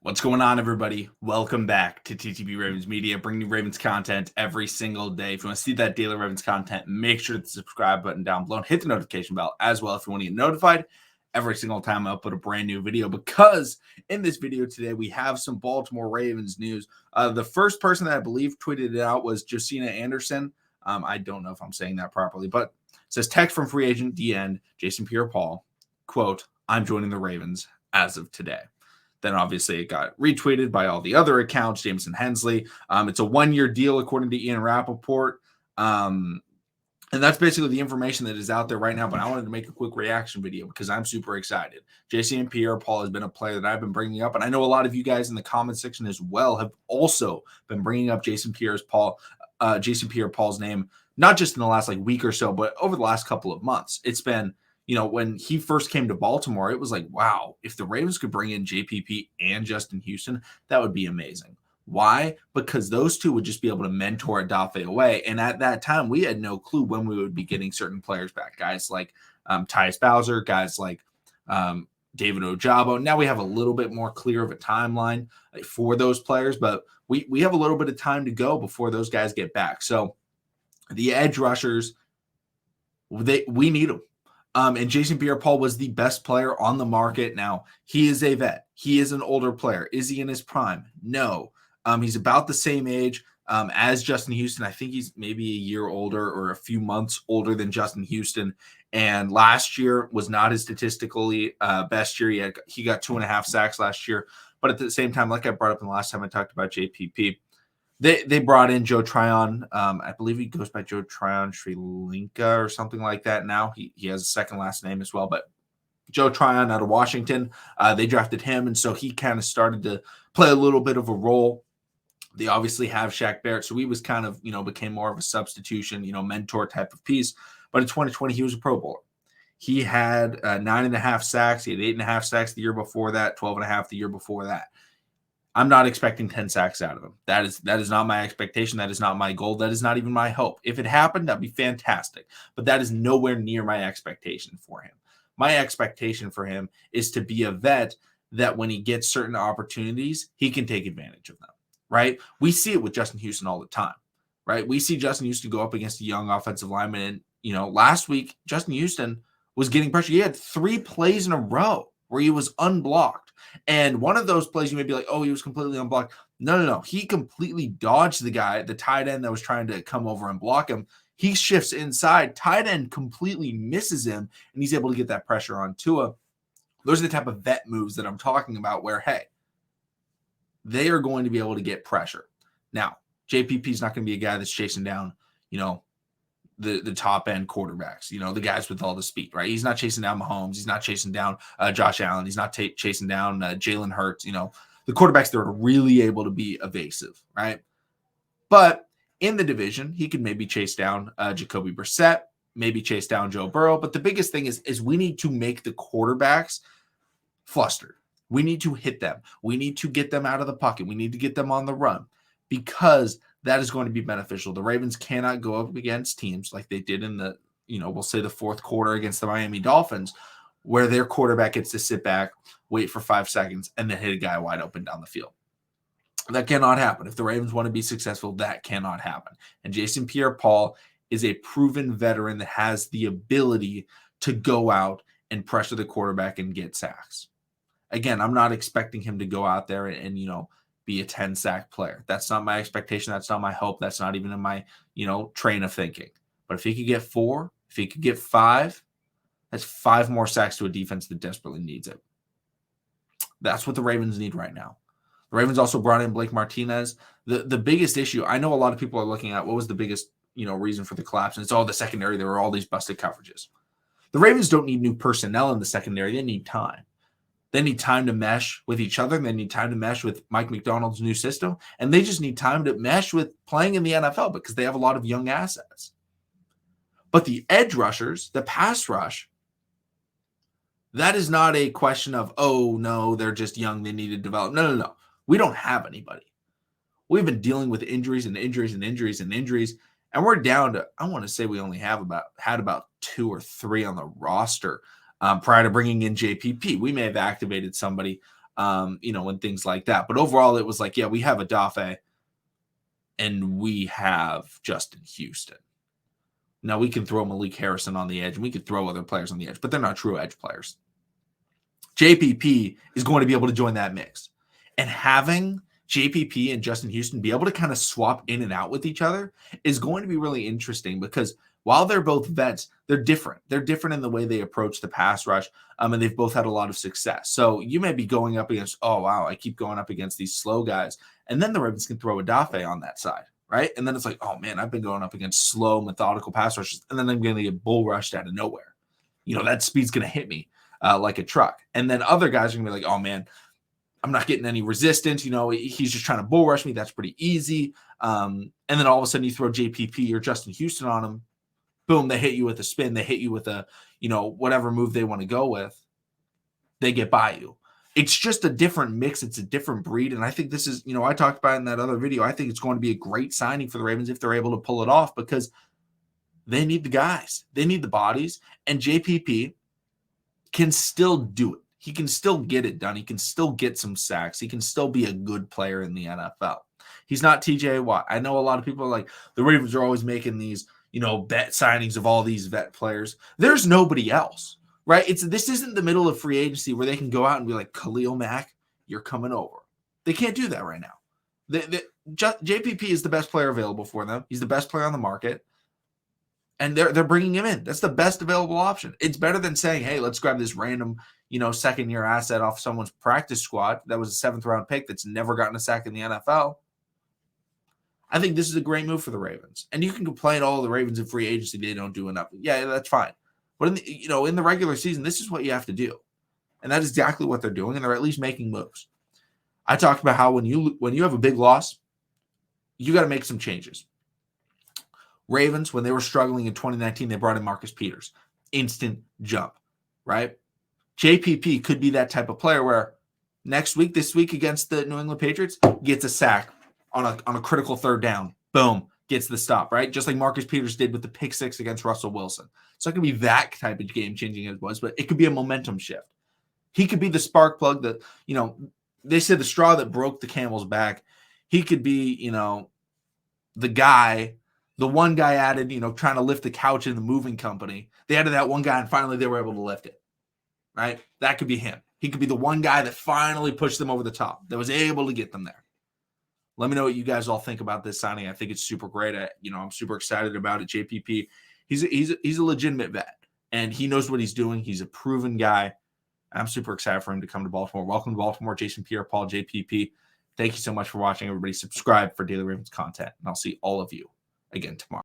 What's going on, everybody? Welcome back to TTB Ravens Media, bringing you Ravens content every single day. If you want to see that daily Ravens content, make sure to hit the subscribe button down below and hit the notification bell as well if you want to get notified every single time I upload a brand new video, because in this video today, we have some Baltimore Ravens news. The first person that I believe tweeted it out was Josina Anderson. I don't know if I'm saying that properly, but it says text from free agent DN Jason Pierre-Paul, quote, "I'm joining the Ravens as of today." Then obviously it got retweeted by all the other accounts, Jameson Hensley. It's a 1-year deal according to Ian Rappaport. And that's basically the information that is out there right now. But I wanted to make a quick reaction video because I'm super excited. JC Pierre-Paul has been a player that I've been bringing up. And I know a lot of you guys in the comment section as well have also been bringing up Jason Pierre-Paul's name, not just in the last week or so, but over the last couple of months. It's been, when he first came to Baltimore, it was like, wow, if the Ravens could bring in JPP and Justin Houston, that would be amazing. Why? Because those two would just be able to mentor Adafe away. And at that time, we had no clue when we would be getting certain players back. Guys like Tyus Bowser, guys like David Ojabo. Now we have a little bit more clear of a timeline for those players, but we have a little bit of time to go before those guys get back. So the edge rushers, we need them. And Jason Pierre-Paul was the best player on the market. Now, he is a vet. He is an older player. Is he in his prime? No. He's about the same age as Justin Houston. I think he's maybe a year older or a few months older than Justin Houston. And last year was not his statistically best year. He got 2.5 sacks last year. But at the same time, like I brought up in the last time I talked about JPP, they brought in Joe Tryon. I believe he goes by Joe Tryon Sri Lanka or something like that now. He has a second last name as well. But Joe Tryon out of Washington, they drafted him. And so he kind of started to play a little bit of a role. They obviously have Shaq Barrett. So he was kind of, became more of a substitution, mentor type of piece. But in 2020, he was a Pro Bowler. He had 9.5 sacks. He had 8.5 sacks the year before that, 12.5 the year before that. I'm not expecting 10 sacks out of him. That is not my expectation. That is not my goal. That is not even my hope. If it happened, that'd be fantastic. But that is nowhere near my expectation for him. My expectation for him is to be a vet that when he gets certain opportunities, he can take advantage of them, right? We see it with Justin Houston all the time, right? We see Justin Houston go up against a young offensive lineman. And, last week, Justin Houston was getting pressure. He had 3 plays in a row where he was unblocked. And one of those plays, you may be like, oh, he was completely unblocked. No. He completely dodged the guy, the tight end that was trying to come over and block him. He shifts inside. Tight end completely misses him, and he's able to get that pressure on Tua. Those are the type of vet moves that I'm talking about where, hey, they are going to be able to get pressure. Now, JPP is not going to be a guy that's chasing down, the top end quarterbacks, the guys with all the speed, right? He's not chasing down Mahomes. He's not chasing down Josh Allen. He's not chasing down Jalen Hurts. The quarterbacks that are really able to be evasive, right? But in the division, he could maybe chase down Jacoby Brissett, maybe chase down Joe Burrow. But the biggest thing is we need to make the quarterbacks flustered. We need to hit them. We need to get them out of the pocket. We need to get them on the run, because that is going to be beneficial. The Ravens cannot go up against teams like they did in the, we'll say the fourth quarter against the Miami Dolphins, where their quarterback gets to sit back, wait for 5 seconds, and then hit a guy wide open down the field. That cannot happen. If the Ravens want to be successful, that cannot happen. And Jason Pierre-Paul is a proven veteran that has the ability to go out and pressure the quarterback and get sacks. Again, I'm not expecting him to go out there and be a 10-sack player. That's not my expectation. That's not my hope. That's not even in my, train of thinking. But if he could get 4, if he could get 5, that's 5 more sacks to a defense that desperately needs it. That's what the Ravens need right now. The Ravens also brought in Blake Martinez. The biggest issue, I know a lot of people are looking at what was the biggest, reason for the collapse. And it's all the secondary. There were all these busted coverages. The Ravens don't need new personnel in the secondary. They need time. They need time to mesh with each other. They need time to mesh with Mike McDonald's new system. And they just need time to mesh with playing in the NFL because they have a lot of young assets. But the edge rushers, the pass rush, that is not a question of, oh, no, they're just young. They need to develop. No. We don't have anybody. We've been dealing with injuries. And we're down to, I want to say we only had about 2 or 3 on the roster prior to bringing in JPP. We may have activated somebody and things like that. But overall, it was like, yeah, we have Adafe and we have Justin Houston. Now, we can throw Malik Harrison on the edge, and we could throw other players on the edge, but they're not true edge players. JPP is going to be able to join that mix. And having JPP and Justin Houston be able to kind of swap in and out with each other is going to be really interesting because while they're both vets, they're different. They're different in the way they approach the pass rush, and they've both had a lot of success. So you may be going up against, oh, wow, I keep going up against these slow guys. And then the Ravens can throw Adafe on that side, right? And then it's like, oh, man, I've been going up against slow, methodical pass rushes, and then I'm going to get bull rushed out of nowhere. That speed's going to hit me like a truck. And then other guys are going to be like, oh, man, I'm not getting any resistance. He's just trying to bull rush me. That's pretty easy. And then all of a sudden you throw JPP or Justin Houston on him. Boom, they hit you with a spin. They hit you with a, whatever move they want to go with. They get by you. It's just a different mix. It's a different breed. And I think this is, I talked about in that other video, I think it's going to be a great signing for the Ravens if they're able to pull it off because they need the guys. They need the bodies. And JPP can still do it. He can still get it done. He can still get some sacks. He can still be a good player in the NFL. He's not TJ Watt. I know a lot of people are like, the Ravens are always making these, vet signings of all these vet players. There's nobody else, right? This isn't the middle of free agency where they can go out and be like, Khalil Mack, you're coming over. They can't do that right now. JPP is the best player available for them. He's the best player on the market. And they're bringing him in. That's the best available option. It's better than saying, hey, let's grab this random, second-year asset off someone's practice squad that was a seventh-round pick that's never gotten a sack in the NFL. I think this is a great move for the Ravens. And you can complain, the Ravens in free agency, they don't do enough. Yeah, that's fine. But in the regular season, this is what you have to do. And that is exactly what they're doing, and they're at least making moves. I talked about how when you have a big loss, you got to make some changes. Ravens, when they were struggling in 2019, they brought in Marcus Peters. Instant jump, right? JPP could be that type of player where this week against the New England Patriots, gets a sack on a critical third down. Boom, gets the stop, right? Just like Marcus Peters did with the pick six against Russell Wilson. It's not going to be that type of game-changing as it was, but it could be a momentum shift. He could be the spark plug that, they said the straw that broke the camel's back. He could be, the one guy added, trying to lift the couch in the moving company. They added that one guy, and finally they were able to lift it, right? That could be him. He could be the one guy that finally pushed them over the top, that was able to get them there. Let me know what you guys all think about this signing. I think it's super great. I'm super excited about it. JPP, he's a legitimate vet, and he knows what he's doing. He's a proven guy. I'm super excited for him to come to Baltimore. Welcome to Baltimore, Jason Pierre-Paul, JPP. Thank you so much for watching, everybody. Subscribe for Daily Ravens content, and I'll see all of you again tomorrow.